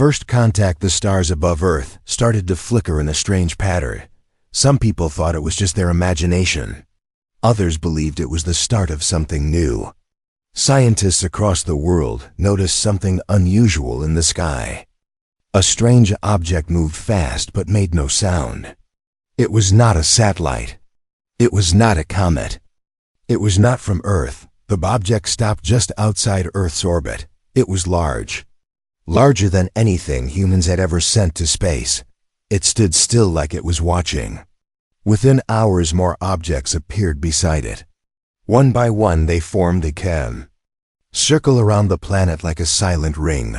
first contact, the stars above Earth started to flicker in a strange pattern. Some people thought it was just their imagination. Others believed it was the start of something new. Scientists across the world noticed something unusual in the sky. A strange object moved fast but made no sound. It was not a satellite. It was not a comet. It was not from Earth. The object stopped just outside Earth's orbit. It was large. Larger than anything humans had ever sent to space. It stood still like it was watching. Within hours, more objects appeared beside it. One by one, they formed a circle around the planet like a silent ring.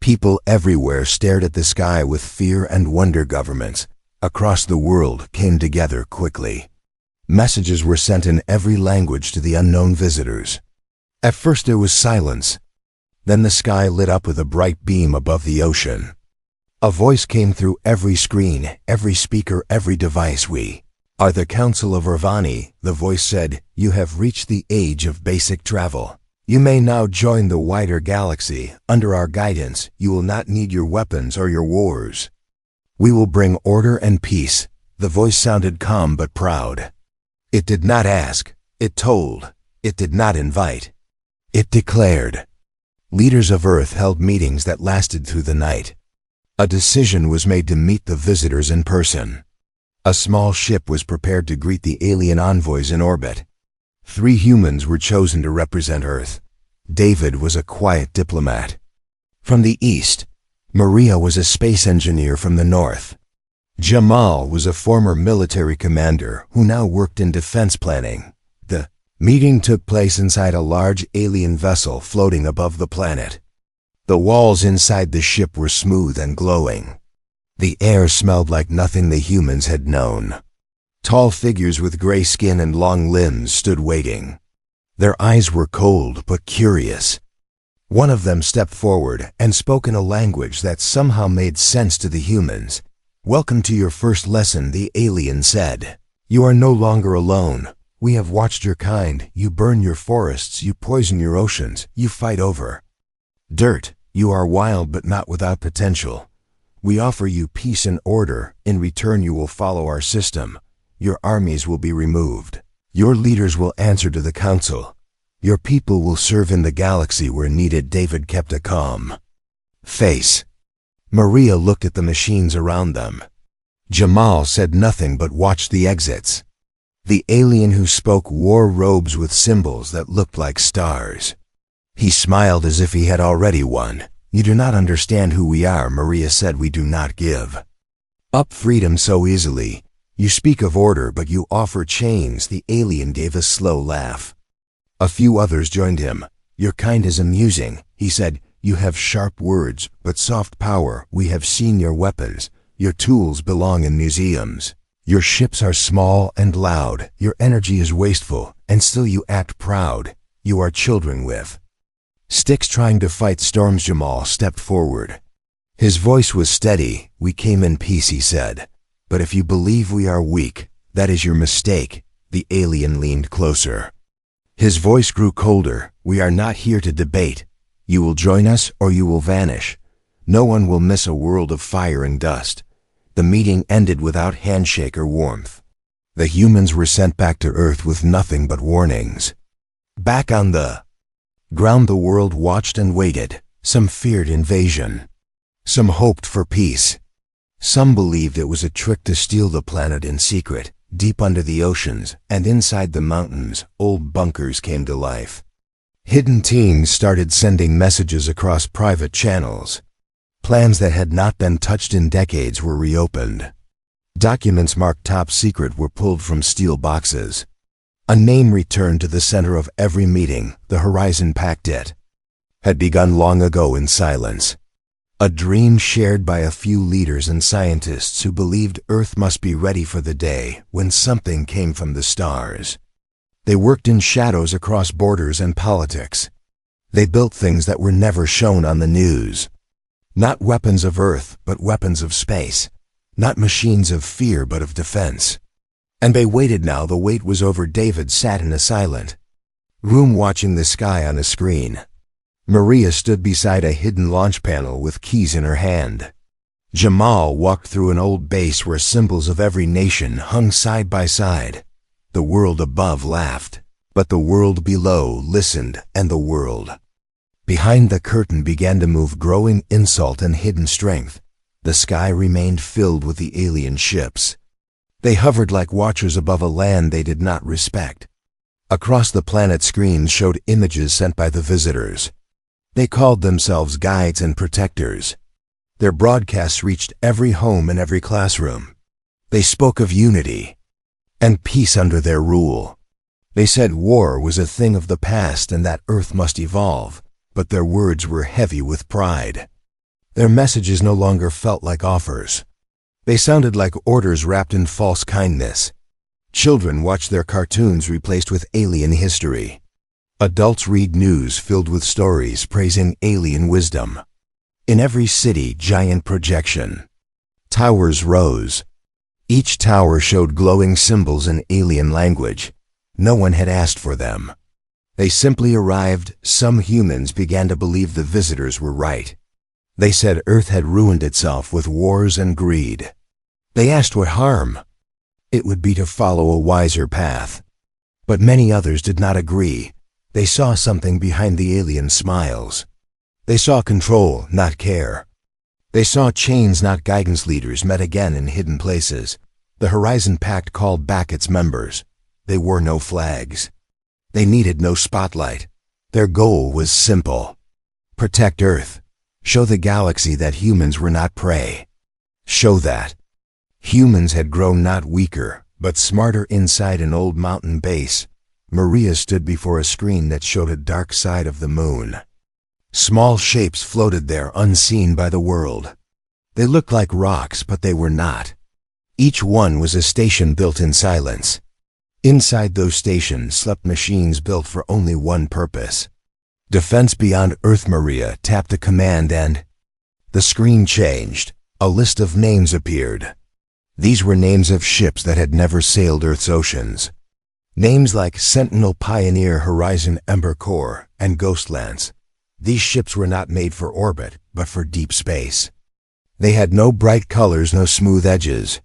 People everywhere stared at the sky with fear and wonder. Governments across the world came together quickly. Messages were sent in every language to the unknown visitors. At first there was silence. Then the sky lit up with a bright beam above the ocean. A voice came through every screen, every speaker, every device. "We are the Council of Irvani," the voice said. "You have reached the age of basic travel. You may now join the wider galaxy. Under our guidance, you will not need your weapons or your wars. We will bring order and peace." The voice sounded calm but proud. It did not ask. It told. It did not invite. It declared. Leaders of Earth held meetings that lasted through the night. A decision was made to meet the visitors in person. A small ship was prepared to greet the alien envoys in orbit. 3 humans were chosen to represent Earth. David was a quiet diplomat. From the east, Maria was a space engineer from the north. Jamal was a former military commander who now worked in defense planning. The meeting took place inside a large alien vessel floating above the planet. The walls inside the ship were smooth and glowing. The air smelled like nothing the humans had known. Tall figures with gray skin and long limbs stood waiting. Their eyes were cold but curious. One of them stepped forward and spoke in a language that somehow made sense to the humans. "Welcome to your first lesson," the alien said. "You are no longer alone. We have watched your kind. You burn your forests, you poison your oceans, you fight over dirt. You are wild but not without potential. We offer you peace and order. In return, you will follow our system. Your armies will be removed. Your leaders will answer to the council. Your people will serve in the galaxy where needed." David kept a calm face. Maria looked at the machines around them. Jamal said nothing but watched the exits. The alien who spoke wore robes with symbols that looked like stars. He smiled as if he had already won. "You do not understand who we are," Maria said. "We do not give up freedom so easily. You speak of order, but you offer chains." The alien gave a slow laugh. A few others joined him. "Your kind is amusing," he said. "You have sharp words, but soft power. We have seen your weapons. Your tools belong in museums. Your ships are small and loud. Your energy is wasteful, and still you act proud. You are children with sticks trying to fight storms." Jamal stepped forward. His voice was steady. "We came in peace," he said. "But if you believe we are weak, that is your mistake." The alien leaned closer. His voice grew colder. "We are not here to debate. You will join us or you will vanish. No one will miss a world of fire and dust." The meeting ended without handshake or warmth. The humans were sent back to Earth with nothing but warnings. Back on the ground, the world watched and waited. Some feared invasion. Some hoped for peace. Some believed it was a trick to steal the planet in secret. Deep under the oceans and inside the mountains, old bunkers came to life. Hidden teams started sending messages across private channels. Plans that had not been touched in decades were reopened. Documents marked top secret were pulled from steel boxes. A name returned to the center of every meeting. The Horizon Pact. It had begun long ago in silence. A dream shared by a few leaders and scientists who believed Earth must be ready for the day when something came from the stars. They worked in shadows across borders and politics. They built things that were never shown on the news. Not weapons of Earth, but weapons of space. Not machines of fear, but of defense. And they waited now. The wait was over. David sat in a silent room watching the sky on a screen. Maria stood beside a hidden launch panel with keys in her hand. Jamal walked through an old base where symbols of every nation hung side by side. The world above laughed, but the world below listened, and the world behind the curtain began to move, growing insult and hidden strength. The sky remained filled with the alien ships. They hovered like watchers above a land they did not respect. Across the planet, screens showed images sent by the visitors. They called themselves guides and protectors. Their broadcasts reached every home and every classroom. They spoke of unity and peace under their rule. They said war was a thing of the past and that Earth must evolve, but their words were heavy with pride. Their messages no longer felt like offers. They sounded like orders wrapped in false kindness. Children watched their cartoons replaced with alien history. Adults read news filled with stories praising alien wisdom. In every city, giant projection towers rose. Each tower showed glowing symbols in alien language. No one had asked for them. They simply arrived. Some humans began to believe the visitors were right. They said Earth had ruined itself with wars and greed. They asked what harm it would be to follow a wiser path. But many others did not agree. They saw something behind the alien smiles. They saw control, not care. They saw chains, not guidance. Leaders met again in hidden places. The Horizon Pact called back its members. They wore no flags. They needed no spotlight. Their goal was simple: protect Earth. Show the galaxy that humans were not prey. Show that humans had grown not weaker, but smarter. Inside an old mountain base, Maria stood before a screen that showed a dark side of the moon. Small shapes floated there, unseen by the world. They looked like rocks, but they were not. Each one was a station built in silence. Inside those stations slept machines built for only one purpose: defense beyond Earth. Maria tapped a command and the screen changed. A list of names appeared. These were names of ships that had never sailed Earth's oceans. Names like Sentinel, Pioneer, Horizon, Ember Core, and Ghostlance. These ships were not made for orbit, but for deep space. They had no bright colors, no smooth edges.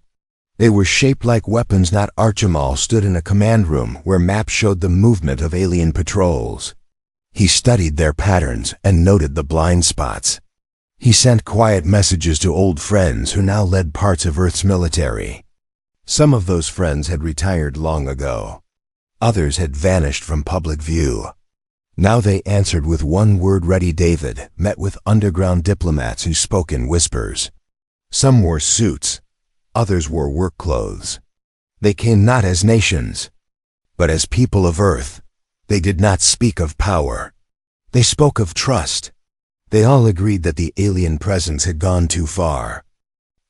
They were shaped like weapons, not Archimal stood in a command room where maps showed the movement of alien patrols. He studied their patterns and noted the blind spots. He sent quiet messages to old friends who now led parts of Earth's military. Some of those friends had retired long ago. Others had vanished from public view. Now they answered with one word: ready. David met with underground diplomats who spoke in whispers. Some wore suits. Others wore work clothes. They came not as nations, but as people of Earth. They did not speak of power. They spoke of trust. They all agreed that the alien presence had gone too far.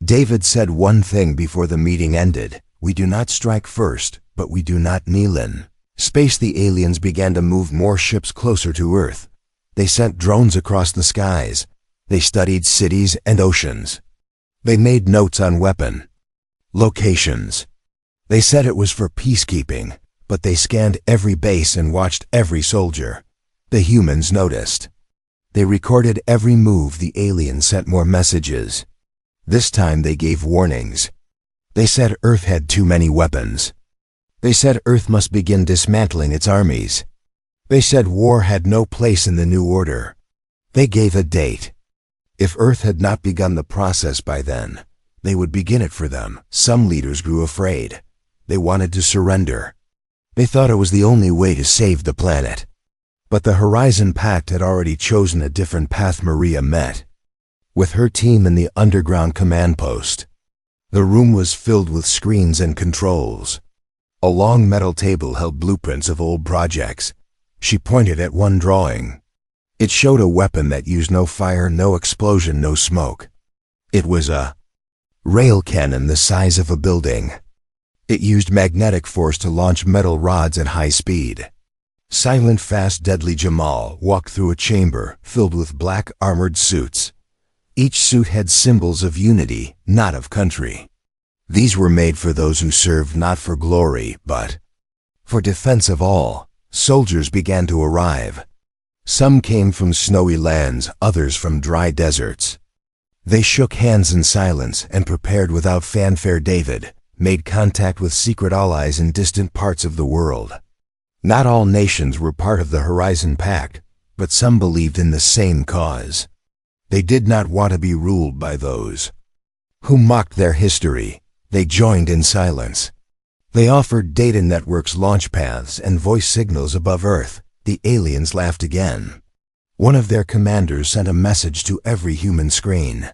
David said one thing before the meeting ended: we do not strike first, but we do not kneel in space. The aliens began to move more ships closer to Earth. They sent drones across the skies. They studied cities and oceans. They made notes on weapon locations. They said it was for peacekeeping, but they scanned every base and watched every soldier. The humans noticed. They recorded every move. The aliens sent more messages. This time they gave warnings. They said Earth had too many weapons. They said Earth must begin dismantling its armies. They said war had no place in the new order. They gave a date. If Earth had not begun the process by then, they would begin it for them. Some leaders grew afraid. They wanted to surrender. They thought it was the only way to save the planet. But the Horizon Pact had already chosen a different path. Maria met with her team in the underground command post. The room was filled with screens and controls. A long metal table held blueprints of old projects. She pointed at one drawing. It showed a weapon that used no fire, no explosion, no smoke. It was a rail cannon the size of a building. It used magnetic force to launch metal rods at high speed. Silent, fast, deadly. Jamal walked through a chamber filled with black armored suits. Each suit had symbols of unity, not of country. These were made for those who served not for glory, but for defense of all. Soldiers began to arrive. Some came from snowy lands, others from dry deserts. They shook hands in silence and prepared without fanfare. David made contact with secret allies in distant parts of the world. Not all nations were part of the Horizon Pact, but some believed in the same cause. They did not want to be ruled by those who mocked their history. They joined in silence. They offered data networks, launch paths, and voice signals above Earth. The aliens laughed again. One of their commanders sent a message to every human screen.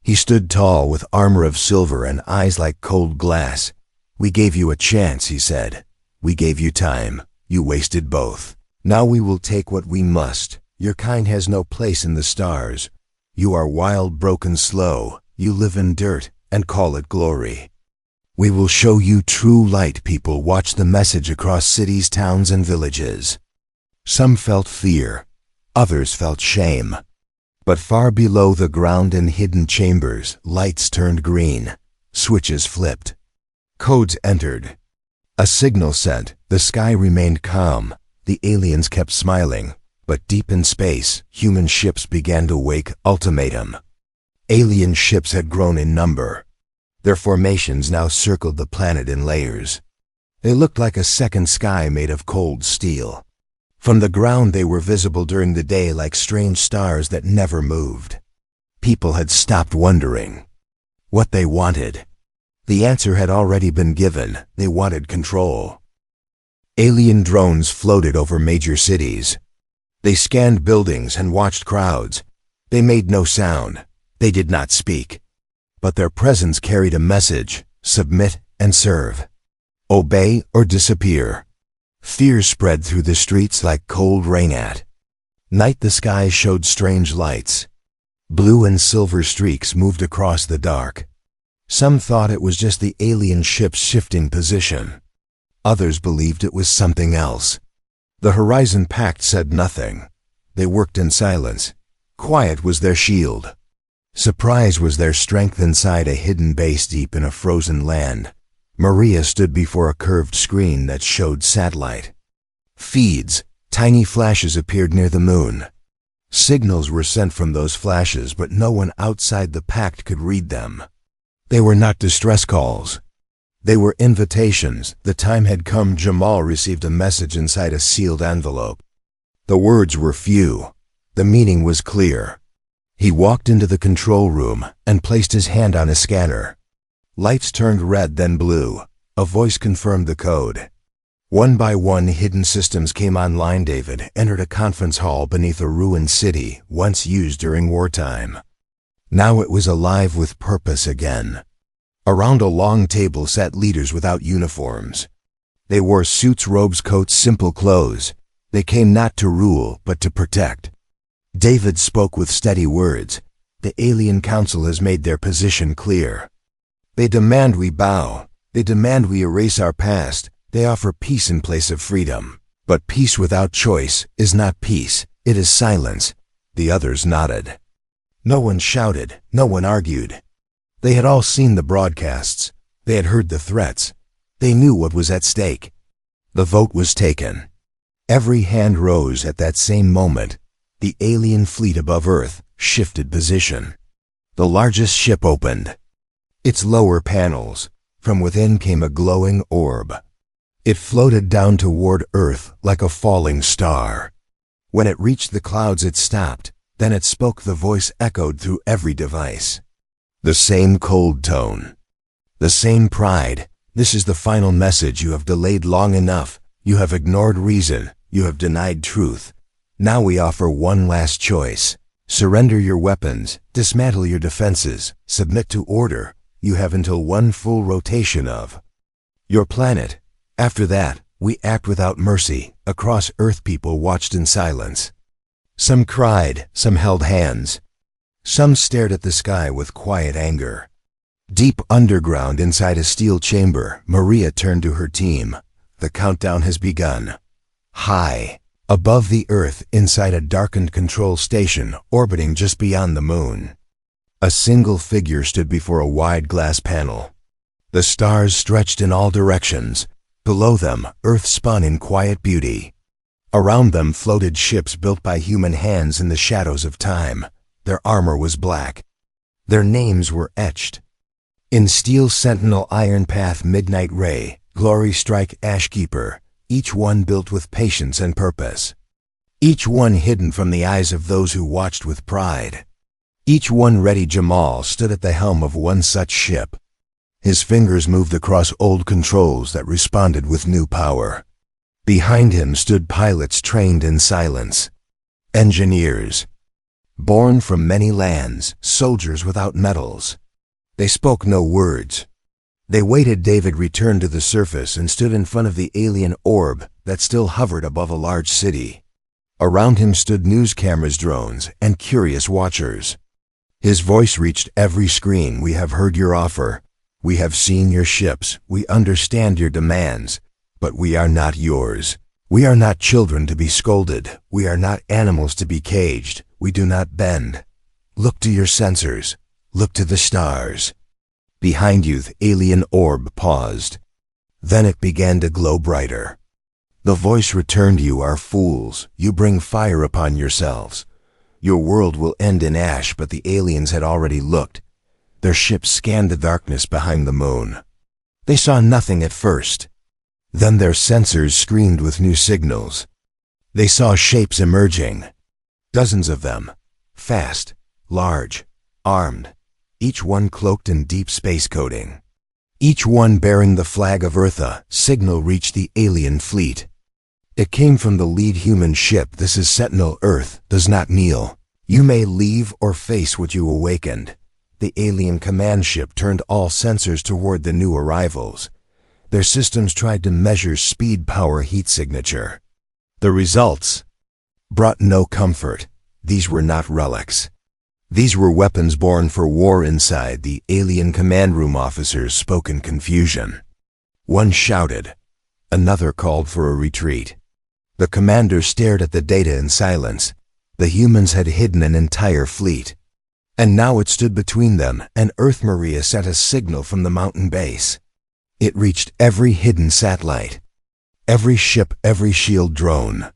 He stood tall with armor of silver and eyes like cold glass. "We gave you a chance," he said. "We gave you time. You wasted both. Now we will take what we must. Your kind has no place in the stars. You are wild, broken, slow. You live in dirt and call it glory. We will show you true light." People watched the message across cities, towns, and villages. Some felt fear. Others felt shame. But far below the ground in hidden chambers, lights turned green. Switches flipped. Codes entered. A signal sent. The sky remained calm. The aliens kept smiling. But deep in space, human ships began to wake. Ultimatum. Alien ships had grown in number. Their formations now circled the planet in layers. They looked like a second sky made of cold steel. From the ground they were visible during the day like strange stars that never moved. People had stopped wondering what they wanted. The answer had already been given. They wanted control. Alien drones floated over major cities. They scanned buildings and watched crowds. They made no sound. They did not speak. But their presence carried a message: submit and serve. Obey or disappear. Fear spread through the streets like cold rain at night. The sky showed strange lights. Blue and silver streaks moved across the dark. Some thought it was just the alien ships shifting position. Others believed it was something else. The Horizon Pact said nothing. They worked in silence. Quiet was their shield. Surprise was their strength. Inside a hidden base deep in a frozen land, Maria stood before a curved screen that showed satellite feeds. Tiny flashes appeared near the moon. Signals were sent from those flashes, but no one outside the pact could read them. They were not distress calls. They were invitations. The time had come. Jamal received a message inside a sealed envelope. The words were few. The meaning was clear. He walked into the control room and placed his hand on a scanner. Lights turned red, then blue. A voice confirmed the code. One by one, hidden systems came online. David entered a conference hall beneath a ruined city, once used during wartime. Now it was alive with purpose again. Around a long table sat leaders without uniforms. They wore suits, robes, coats, simple clothes. They came not to rule, but to protect. David spoke with steady words. The Alien Council has made their position clear. They demand we bow. They demand we erase our past. They offer peace in place of freedom. But peace without choice is not peace. It is silence. The others nodded. No one shouted. No one argued. They had all seen the broadcasts. They had heard the threats. They knew what was at stake. The vote was taken. Every hand rose at that same moment. The alien fleet above Earth shifted position. The largest ship opened its lower panels. From within came a glowing orb. It floated down toward Earth like a falling star. When it reached the clouds, it stopped. Then it spoke. The voice echoed through every device. The same cold tone. The same pride. This is the final message. You have delayed long enough. You have ignored reason. You have denied truth. Now we offer one last choice. Surrender your weapons. Dismantle your defenses. Submit to order. You have until one full rotation of your planet. After that, we act without mercy. Across Earth, people watched in silence. Some cried, some held hands. Some stared at the sky with quiet anger. Deep underground, inside a steel chamber, Maria turned to her team. The countdown has begun. High above the Earth, inside a darkened control station orbiting just beyond the moon, a single figure stood before a wide glass panel. The stars stretched in all directions. Below them, Earth spun in quiet beauty. Around them floated ships built by human hands in the shadows of time. Their armor was black. Their names were etched. In Steel Sentinel, Iron Path, Midnight Ray, Glory Strike, Ashkeeper, each one built with patience and purpose. Each one hidden from the eyes of those who watched with pride. Each one ready. Jamal stood at the helm of one such ship. His fingers moved across old controls that responded with new power. Behind him stood pilots trained in silence. Engineers. Born from many lands, soldiers without medals. They spoke no words. They waited. David returned to the surface and stood in front of the alien orb that still hovered above a large city. Around him stood news cameras, drones, and curious watchers. His voice reached every screen. We have heard your offer. We have seen your ships. We understand your demands. But we are not yours. We are not children to be scolded. We are not animals to be caged. We do not bend. Look to your sensors. Look to the stars. Behind you, the alien orb paused. Then it began to glow brighter. The voice returned. You are fools. You bring fire upon yourselves. Your world will end in ash. But the aliens had already looked. Their ships scanned the darkness behind the moon. They saw nothing at first. Then their sensors screamed with new signals. They saw shapes emerging. Dozens of them. Fast, large, armed. Each one cloaked in deep space coating. Each one bearing the flag of Eartha. Signal reached the alien fleet. It came from the lead human ship. This is Sentinel. Earth does not kneel. You may leave or face what you awakened. The alien command ship turned all sensors toward the new arrivals. Their systems tried to measure speed, power, heat signature. The results brought no comfort. These were not relics. These were weapons born for war. Inside, the alien command room officers spoke in confusion. One shouted. Another called for a retreat. The commander stared at the data in silence. The humans had hidden an entire fleet. And now it stood between them, and Earth. Maria sent a signal from the mountain base. It reached every hidden satellite, every ship, every shield drone.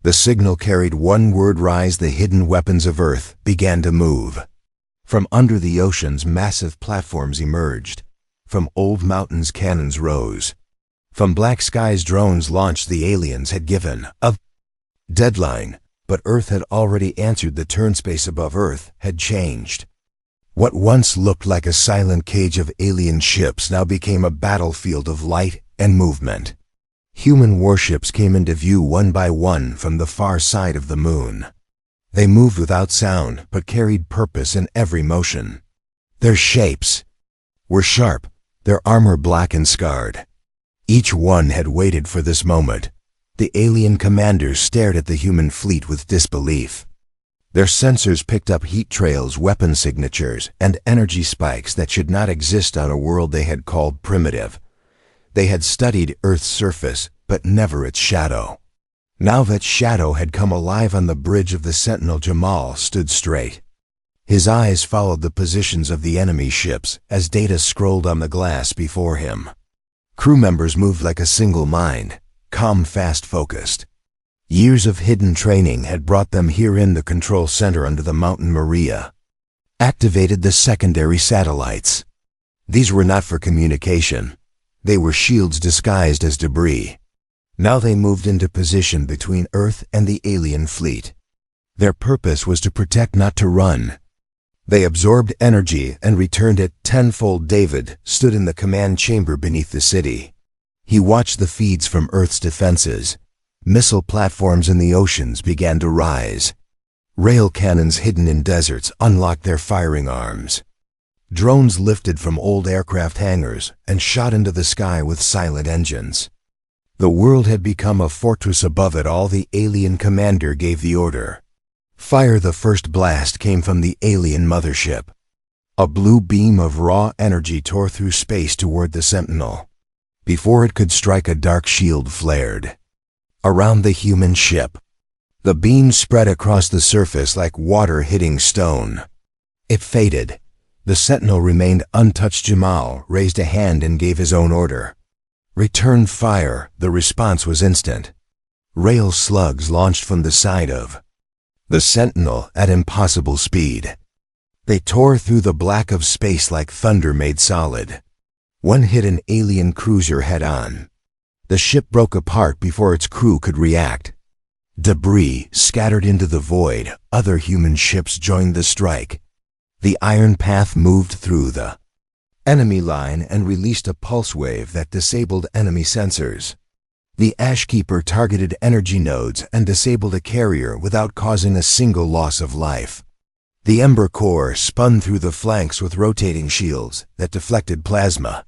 The signal carried one word: rise. The hidden weapons of Earth began to move. From under the oceans, massive platforms emerged. From old mountains, cannons rose. From black skies, drones launched. The aliens had given a deadline, but Earth had already answered. The turnspace above Earth had changed. What once looked like a silent cage of alien ships now became a battlefield of light and movement. Human warships came into view one by one from the far side of the moon. They moved without sound, but carried purpose in every motion. Their shapes were sharp, their armor black and scarred. Each one had waited for this moment. The alien commanders stared at the human fleet with disbelief. Their sensors picked up heat trails, weapon signatures, and energy spikes that should not exist on a world they had called primitive. They had studied Earth's surface, but never its shadow. Now that shadow had come alive on the bridge of the Sentinel. Jamal stood straight. His eyes followed the positions of the enemy ships as data scrolled on the glass before him. Crew members moved like a single mind, calm, fast, focused. Years of hidden training had brought them here in the control center under the mountain. Maria activated the secondary satellites. These were not for communication. They were shields disguised as debris. Now they moved into position between Earth and the alien fleet. Their purpose was to protect, not to run. They absorbed energy and returned it tenfold. David stood in the command chamber beneath the city. He watched the feeds from Earth's defenses. Missile platforms in the oceans began to rise. Rail cannons hidden in deserts unlocked their firing arms. Drones lifted from old aircraft hangars and shot into the sky with silent engines. The world had become a fortress above it all. The alien commander gave the order. Fire. The first blast came from the alien mothership. A blue beam of raw energy tore through space toward the Sentinel. Before it could strike, a dark shield flared around the human ship. The beam spread across the surface like water hitting stone. It faded. The Sentinel remained untouched. Jamal raised a hand and gave his own order. Return fire. The response was instant. Rail slugs launched from the side of the Sentinel at impossible speed. They tore through the black of space like thunder made solid. One hit an alien cruiser head-on. The ship broke apart before its crew could react. Debris scattered into the void. Other human ships joined the strike. The iron path moved through the enemy line and released a pulse wave that disabled enemy sensors. The Ashkeeper targeted energy nodes and disabled a carrier without causing a single loss of life. The Ember Core spun through the flanks with rotating shields that deflected plasma.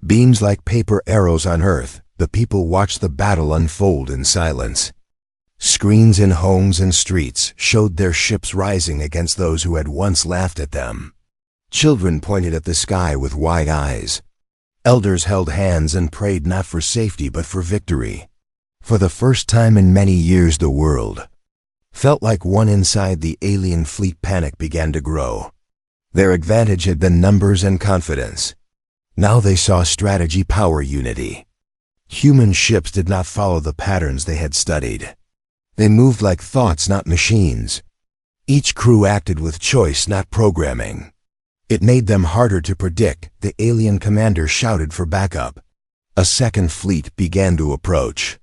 Beams like paper arrows on Earth, the people watched the battle unfold in silence. Screens in homes and streets showed their ships rising against those who had once laughed at them. Children pointed at the sky with wide eyes. Elders held hands and prayed not for safety but for victory. For the first time in many years, the world felt like one inside the alien fleet. Panic began to grow. Their advantage had been numbers and confidence. Now they saw strategy, power, unity. Human ships did not follow the patterns they had studied. They moved like thoughts, not machines. Each crew acted with choice, not programming. It made them harder to predict. The alien commander shouted for backup. A second fleet began to approach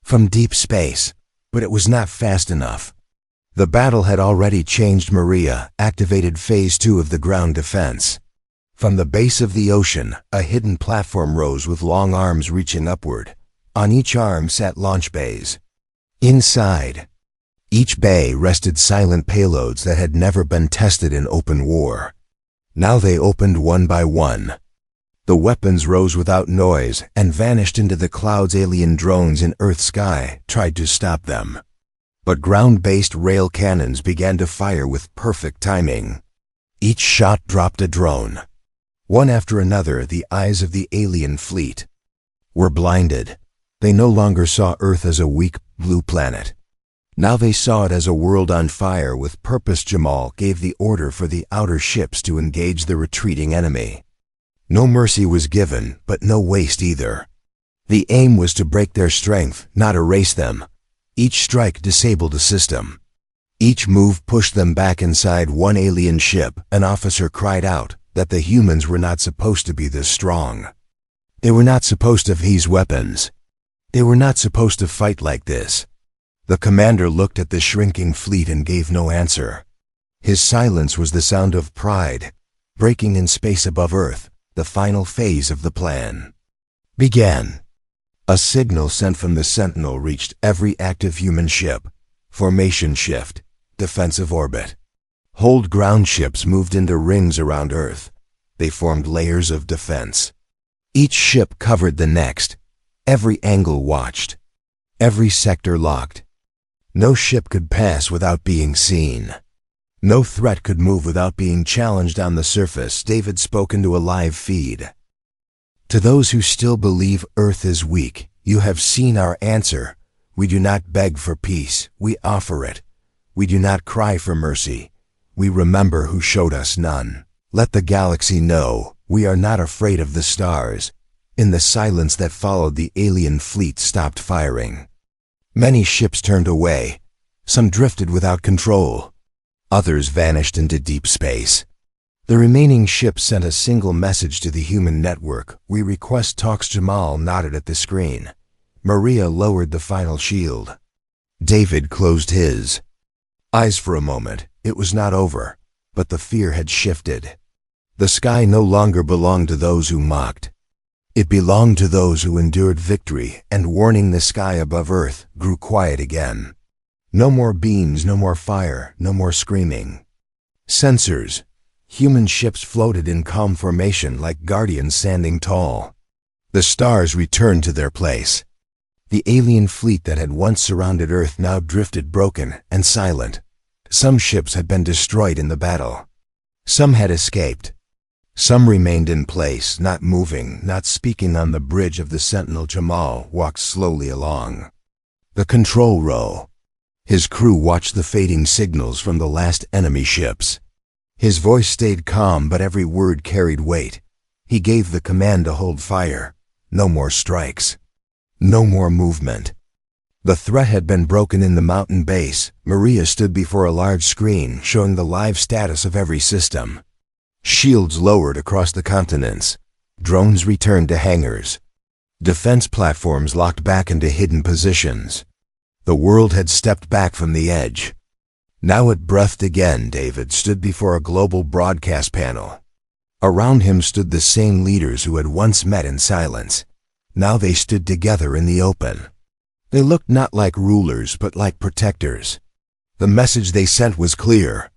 from deep space, but it was not fast enough. The battle had already changed. Maria activated Phase 2 of the ground defense. From the base of the ocean, a hidden platform rose with long arms reaching upward. On each arm sat launch bays. Inside each bay rested silent payloads that had never been tested in open war. Now they opened one by one. The weapons rose without noise and vanished into the clouds. Alien drones in Earth's sky tried to stop them. But ground-based rail cannons began to fire with perfect timing. Each shot dropped a drone. One after another, the eyes of the alien fleet were blinded. They no longer saw Earth as a weak, blue planet. Now they saw it as a world on fire with purpose. Jamal gave the order for the outer ships to engage the retreating enemy. No mercy was given, but no waste either. The aim was to break their strength, not erase them. Each strike disabled a system. Each move pushed them back inside one alien ship. An officer cried out that the humans were not supposed to be this strong. They were not supposed to use weapons. They were not supposed to fight like this. The commander looked at the shrinking fleet and gave no answer. His silence was the sound of pride, breaking in space above Earth. The final phase of the plan began. A signal sent from the Sentinel reached every active human ship. Formation shift, defensive orbit. Hold ground ships moved into rings around Earth. They formed layers of defense. Each ship covered the next. Every angle watched. Every sector locked. No ship could pass without being seen. No threat could move without being challenged on the surface. David spoke into a live feed. To those who still believe Earth is weak, you have seen our answer. We do not beg for peace, we offer it. We do not cry for mercy. We remember who showed us none. Let the galaxy know, we are not afraid of the stars. In the silence that followed, the alien fleet stopped firing. Many ships turned away. Some drifted without control. Others vanished into deep space. The remaining ships sent a single message to the human network. We request talks. Jamal nodded at the screen. Maria lowered the final shield. David closed his eyes for a moment. It was not over, but the fear had shifted. The sky no longer belonged to those who mocked. It belonged to those who endured victory, and warning the sky above Earth grew quiet again. No more beams, no more fire, no more screaming. Sensors. Human ships floated in calm formation like guardians standing tall. The stars returned to their place. The alien fleet that had once surrounded Earth now drifted broken and silent. Some ships had been destroyed in the battle. Some had escaped. Some remained in place, not moving, not speaking. On the bridge of the Sentinel, Jamal walked slowly along the control row. His crew watched the fading signals from the last enemy ships. His voice stayed calm, but every word carried weight. He gave the command to hold fire. No more strikes. No more movement. The threat had been broken in the mountain base. Maria stood before a large screen showing the live status of every system. Shields lowered across the continents. Drones returned to hangars. Defense platforms locked back into hidden positions. The world had stepped back from the edge. Now it breathed again. David stood before a global broadcast panel. Around him stood the same leaders who had once met in silence. Now they stood together in the open. They looked not like rulers but like protectors. The message they sent was clear.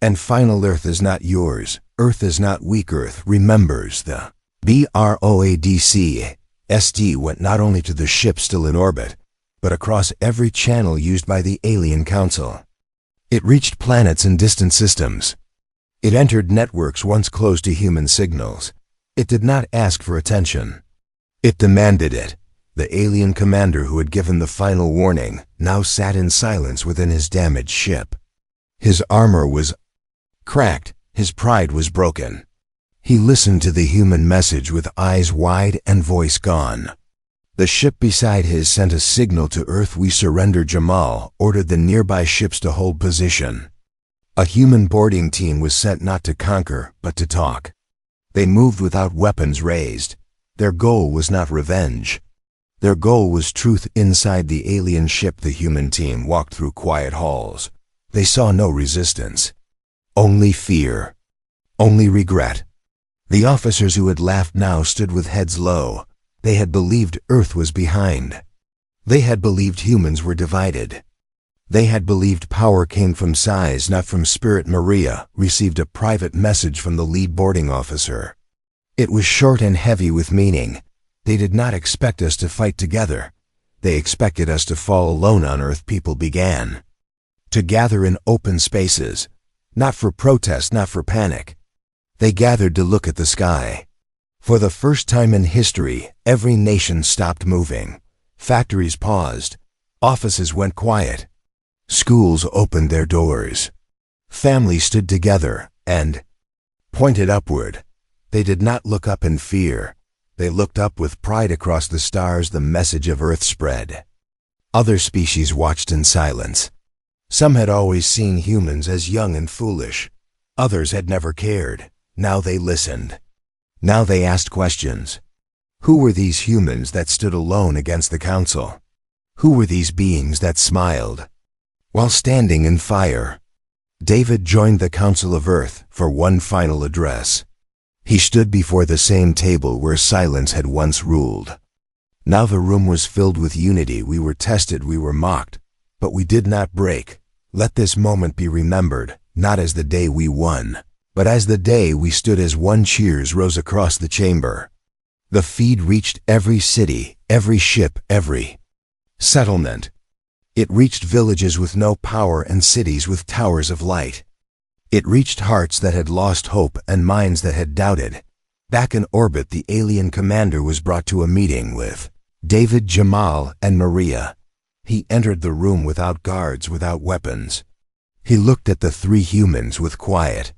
And final Earth is not yours. Earth is not weak. Earth remembers. The BROADCST went not only to the ship still in orbit, but across every channel used by the Alien Council. It reached planets and distant systems. It entered networks once closed to human signals. It did not ask for attention. It demanded it. The alien commander who had given the final warning now sat in silence within his damaged ship. His armor was cracked. His pride was broken. He listened to the human message with eyes wide and voice gone. The ship beside his sent a signal to Earth. We surrender. Jamal ordered the nearby ships to hold position. A human boarding team was sent not to conquer, but to talk. They moved without weapons raised. Their goal was not revenge. Their goal was truth. Inside the alien ship, the human team walked through quiet halls. They saw no resistance. Only fear. Only regret. The officers who had laughed now stood with heads low. They had believed Earth was behind. They had believed humans were divided. They had believed power came from size, not from spirit. Maria received a private message from the lead boarding officer. It was short and heavy with meaning. They did not expect us to fight together. They expected us to fall alone on Earth. People began to gather in open spaces, not for protest, not for panic. They gathered to look at the sky. For the first time in history, every nation stopped moving. Factories paused. Offices went quiet. Schools opened their doors. Families stood together and pointed upward. They did not look up in fear. They looked up with pride. Across the stars, the message of Earth spread. Other species watched in silence. Some had always seen humans as young and foolish. Others had never cared. Now they listened. Now they asked questions. Who were these humans that stood alone against the Council? Who were these beings that smiled while standing in fire? David joined the Council of Earth for one final address. He stood before the same table where silence had once ruled. Now the room was filled with unity. We were tested, we were mocked, but we did not break. Let this moment be remembered, not as the day we won, but as the day we stood as one. Cheers rose across the chamber. The feed reached every city, every ship, every settlement. It reached villages with no power and cities with towers of light. It reached hearts that had lost hope and minds that had doubted. Back in orbit, the alien commander was brought to a meeting with David, Jamal, and Maria. He entered the room without guards, without weapons. He looked at the three humans with quiet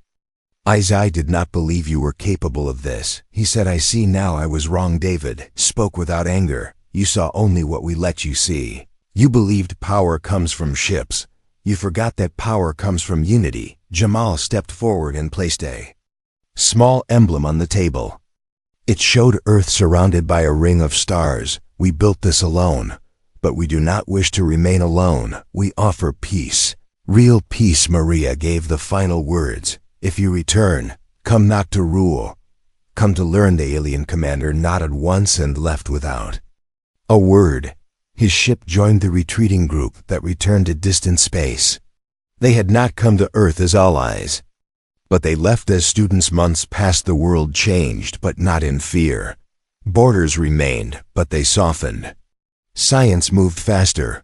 eyes. I did not believe you were capable of this, he said. I see now I was wrong. David spoke without anger. You saw only what we let you see. You believed power comes from ships. You forgot that power comes from unity. Jamal stepped forward and placed a small emblem on the table. It showed Earth surrounded by a ring of stars. We built this alone, but we do not wish to remain alone. We offer peace. Real peace. Maria gave the final words. If you return, come not to rule. Come to learn. The alien commander nodded once and left without a word. His ship joined the retreating group that returned to distant space. They had not come to Earth as allies, but they left as students. Months passed. The world changed, but not in fear. Borders remained, but they softened. Science moved faster.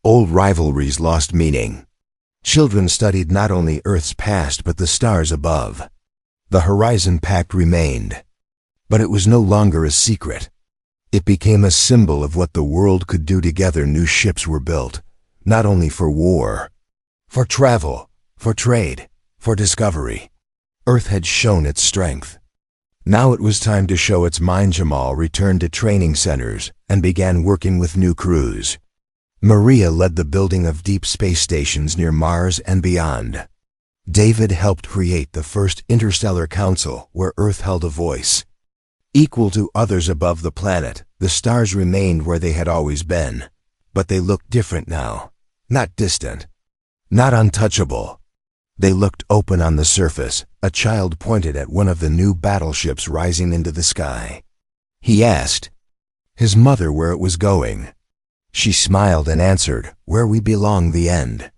Old rivalries lost meaning. Children studied not only Earth's past, but the stars above. The Horizon Pact remained, but it was no longer a secret. It became a symbol of what the world could do together. New ships were built, not only for war, for travel, for trade, for discovery. Earth had shown its strength. Now it was time to show its mind. Jamal returned to training centers and began working with new crews. Maria led the building of deep space stations near Mars and beyond. David helped create the first interstellar council where Earth held a voice. Equal to others above the planet, the stars remained where they had always been. But they looked different now. Not distant. Not untouchable. They looked open on the surface. A child pointed at one of the new battleships rising into the sky. He asked his mother where it was going. She smiled and answered, "Where we belong, the end."